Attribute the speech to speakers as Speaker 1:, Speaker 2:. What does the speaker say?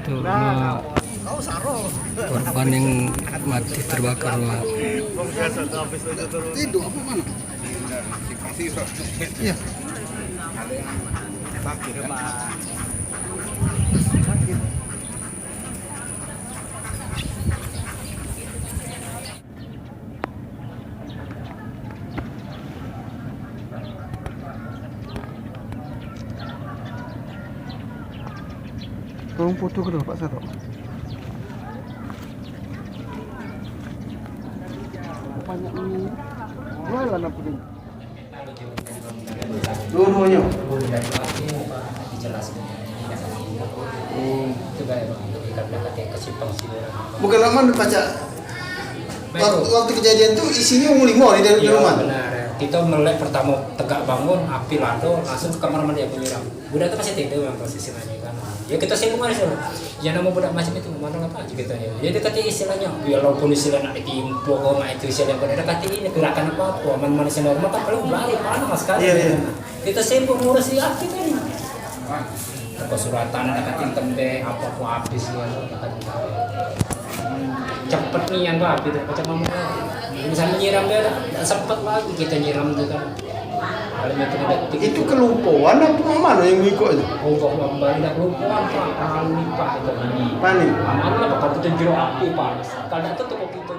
Speaker 1: Tuh, korban yang mati terbakar Pak.
Speaker 2: Itu apa mana? Iya. Tolong foto ke dulu Pak Sato. Banyak ini. Jualan apa ini? Dua-duanya. Bukan lama baca. Waktu kejadian tuh isinya lima di dalam rumah.
Speaker 3: Benar. Kita melek pertama tegak bangun, api lado, langsung ke kamar mandi aku nyiram. Budak itu masih tidur yang posisi nanya kan. Ya kita singgung aja sih. Ya nama budak macam itu mana apa aja kita ya. Jadi kata istilahnya, walaupun istilah nak ditimpo kok mak itu istilah pada kata ini gerakan apa aman manusia normal kan paling lari panas sekali.
Speaker 2: Iya.
Speaker 3: Kita singgung ngurus si api kan. Apa suratan ada kating tembe apa kok habis ya kata cepet nih yang api itu macam mana misalnya nyiram dia tidak sempat lagi kita nyiram itu kan paling
Speaker 2: Itu kelumpuan apa mana yang ngikut itu?
Speaker 3: oh kok kembali tidak kelumpuan pak kalau lupa itu
Speaker 2: Panik.
Speaker 3: aman lah bakal kita jero api pak kalau itu tuh kita